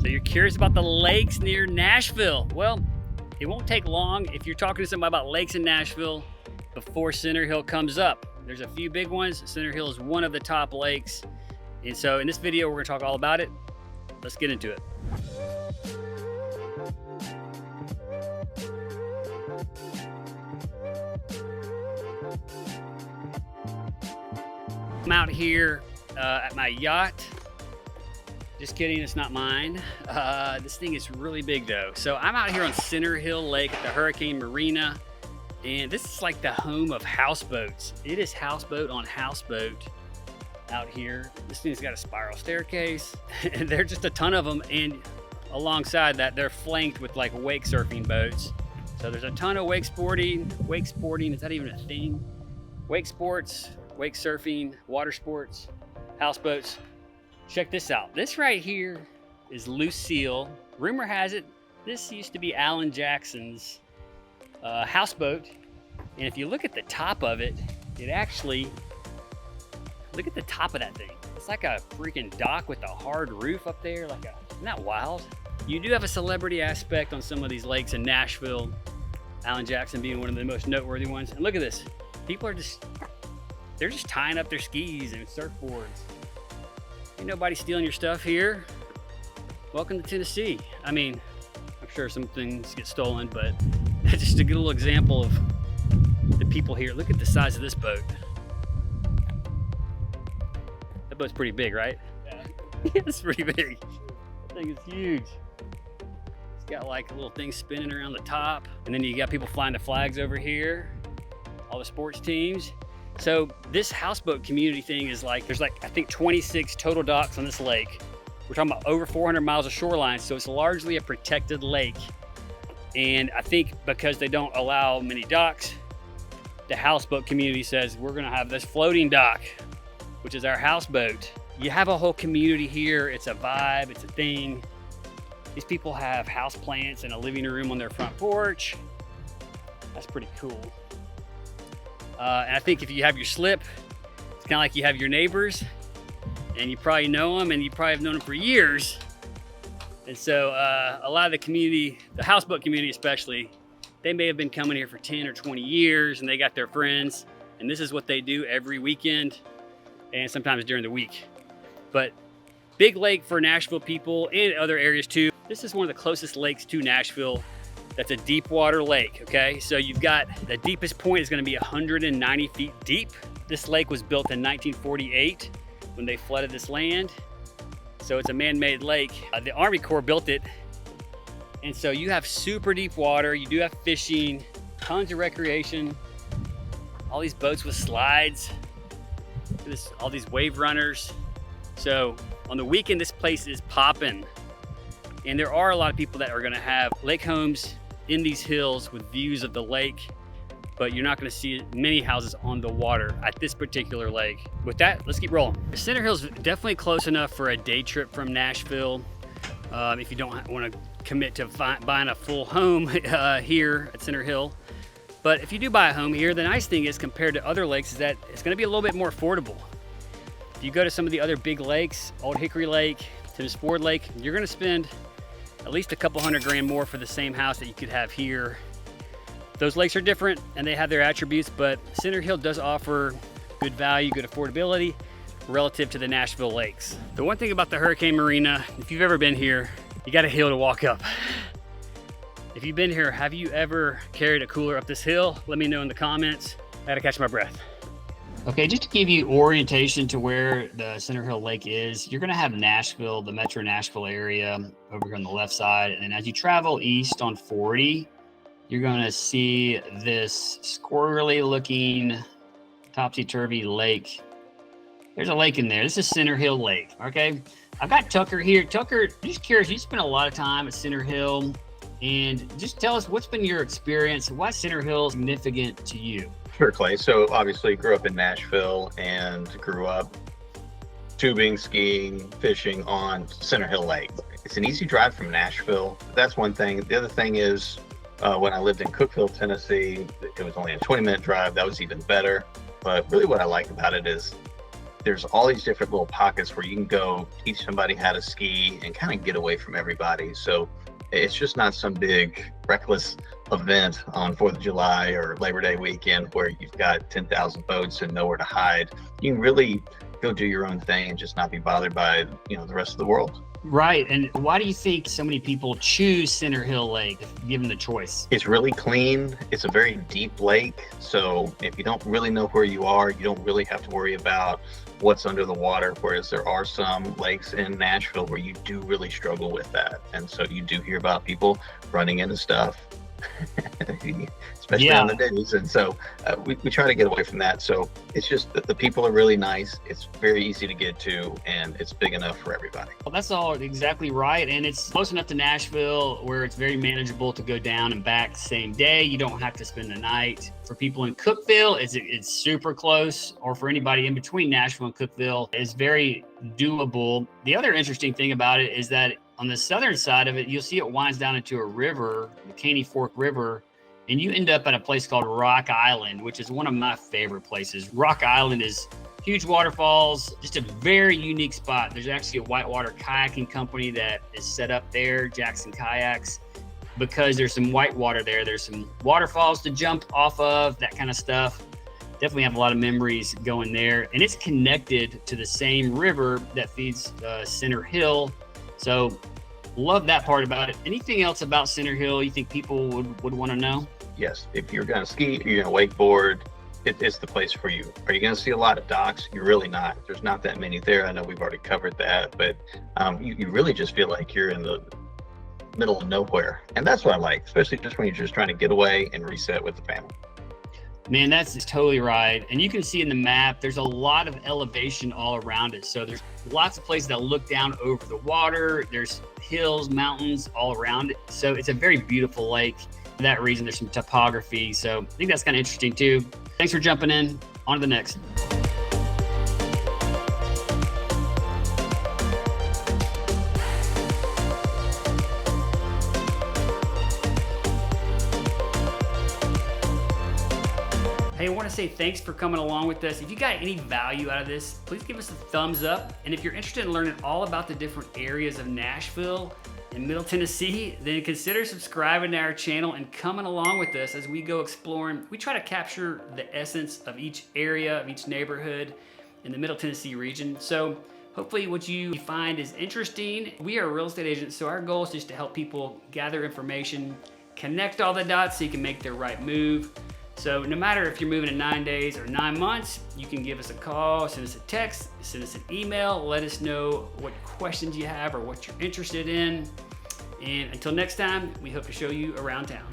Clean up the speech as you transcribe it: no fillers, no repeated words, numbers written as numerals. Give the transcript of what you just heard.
So you're curious about the lakes near Nashville. Well, it won't take long if you're talking to somebody about lakes in Nashville before Center Hill comes up. There's a few big ones. Center Hill is one of the top lakes. And so in this video, we're gonna talk all about it. Let's get into it. I'm out here at my yacht. Just kidding, it's not mine. This thing is really big though. So I'm out here on Center Hill Lake at the Hurricane Marina, and this is like the home of houseboats. It is houseboat on houseboat out here. This thing's got a spiral staircase, and there's just a ton of them, and alongside that, they're flanked with like wake surfing boats. So there's a ton of wake sporting, is that even a thing? Wake sports, wake surfing, water sports, houseboats. Check this out. This right here is Lucille. Rumor has it, this used to be Alan Jackson's houseboat. And if you look at the top of it, it actually, look at the top of that thing. It's like a freaking dock with a hard roof up there. Isn't that wild? You do have a celebrity aspect on some of these lakes in Nashville. Alan Jackson being one of the most noteworthy ones. And look at this. People are they're just tying up their skis and surfboards. Ain't nobody stealing your stuff here. Welcome to Tennessee. I mean, I'm sure some things get stolen, but just a good little example of the people here. Look at the size of this boat. That boat's pretty big, right? Yeah. It's pretty big. That thing is huge. It's got like a little thing spinning around the top. And then you got people flying the flags over here. All the sports teams. So this houseboat community thing is like, there's like, I think 26 total docks on this lake. We're talking about over 400 miles of shoreline. So it's largely a protected lake. And I think because they don't allow many docks, the houseboat community says, we're gonna have this floating dock, which is our houseboat. You have a whole community here. It's a vibe, it's a thing. These people have house plants and a living room on their front porch. That's pretty cool. And I think if you have your slip, it's kind of like you have your neighbors, and you probably know them, and you probably have known them for years. And so a lot of the community, the houseboat community especially, they may have been coming here for 10 or 20 years, and they got their friends, and this is what they do every weekend, and sometimes during the week. But big lake for Nashville people and other areas too. This is one of the closest lakes to Nashville. That's a deep water lake, okay? So you've got, the deepest point is gonna be 190 feet deep. This lake was built in 1948 when they flooded this land. So it's a man-made lake. The Army Corps built it. And so you have super deep water. You do have fishing, tons of recreation, all these boats with slides, all these wave runners. So on the weekend, this place is popping. And there are a lot of people that are gonna have lake homes in these hills with views of the lake, but you're not gonna see many houses on the water at this particular lake. With that, let's keep rolling. Center Hill's definitely close enough for a day trip from Nashville. If you don't wanna commit to buying a full home here at Center Hill. But if you do buy a home here, the nice thing is compared to other lakes is that it's gonna be a little bit more affordable. If you go to some of the other big lakes, Old Hickory Lake, Thames Ford Lake, you're gonna spend at least a couple $100 more for the same house that you could have here. Those lakes are different and they have their attributes, but Center Hill does offer good value, good affordability relative to the Nashville lakes. The one thing about the Hurricane Marina, if you've ever been here, you got a hill to walk up. If you've been here, have you ever carried a cooler up this hill? Let me know in the comments. I gotta catch my breath. Okay, just to give you orientation to where the Center Hill Lake is, you're gonna have Nashville, the metro Nashville area over here on the left side. And then as you travel east on 40, you're gonna see this squirrely looking topsy-turvy lake. There's a lake in there. This is Center Hill Lake, okay? I've got Tucker here. Tucker, just curious, you spent a lot of time at Center Hill, and just tell us what's been your experience? Why is Center Hill significant to you? Sure, Clay. So obviously grew up in Nashville and grew up tubing, skiing, fishing on Center Hill Lake. It's an easy drive from Nashville. That's one thing. The other thing is when I lived in Cookeville, Tennessee, it was only a 20-minute drive. That was even better. But really what I like about it is there's all these different little pockets where you can go teach somebody how to ski and kind of get away from everybody. So it's just not some big reckless event on 4th of July or Labor Day weekend where you've got 10,000 boats and nowhere to hide. You can really go do your own thing and just not be bothered by, the rest of the world. Right. And why do you think so many people choose Center Hill Lake if given the choice? It's really clean. It's a very deep lake. So if you don't really know where you are, you don't really have to worry about what's under the water. Whereas there are some lakes in Nashville where you do really struggle with that. And so you do hear about people running into stuff, especially on the days. And so we try to get away from that. So it's just that the people are really nice. It's very easy to get to, and it's big enough for everybody. Well, that's all exactly right. And it's close enough to Nashville where it's very manageable to go down and back the same day. You don't have to spend the night. For people in Cookeville, it's super close, or for anybody in between Nashville and Cookeville, it's very doable. The other interesting thing about it is that on the southern side of it, you'll see it winds down into a river, the Caney Fork River, and you end up at a place called Rock Island, which is one of my favorite places. Rock Island is huge waterfalls, just a very unique spot. There's actually a whitewater kayaking company that is set up there, Jackson Kayaks, because there's some whitewater there. There's some waterfalls to jump off of, that kind of stuff. Definitely have a lot of memories going there. And it's connected to the same river that feeds Center Hill. So love that part about it. Anything else about Center Hill you think people would want to know? Yes, if you're going to ski, you're going to wakeboard, it's the place for you. Are you going to see a lot of docks? You're really not. There's not that many there. I know we've already covered that, but you really just feel like you're in the middle of nowhere. And that's what I like, especially just when you're just trying to get away and reset with the family. Man, that's totally right. And you can see in the map, there's a lot of elevation all around it. So there's lots of places that look down over the water. There's hills, mountains all around it. So it's a very beautiful lake. For that reason, there's some topography. So I think that's kind of interesting too. Thanks for jumping in. On to the next. Hey, I want to say thanks for coming along with us. If you got any value out of this, please give us a thumbs up. And if you're interested in learning all about the different areas of Nashville and Middle Tennessee, then consider subscribing to our channel and coming along with us as we go exploring. We try to capture the essence of each area, of each neighborhood in the Middle Tennessee region. So hopefully what you find is interesting. We are real estate agents, so our goal is just to help people gather information, connect all the dots so you can make the right move. So no matter if you're moving in 9 days or 9 months, you can give us a call, send us a text, send us an email, let us know what questions you have or what you're interested in. And until next time, we hope to show you around town.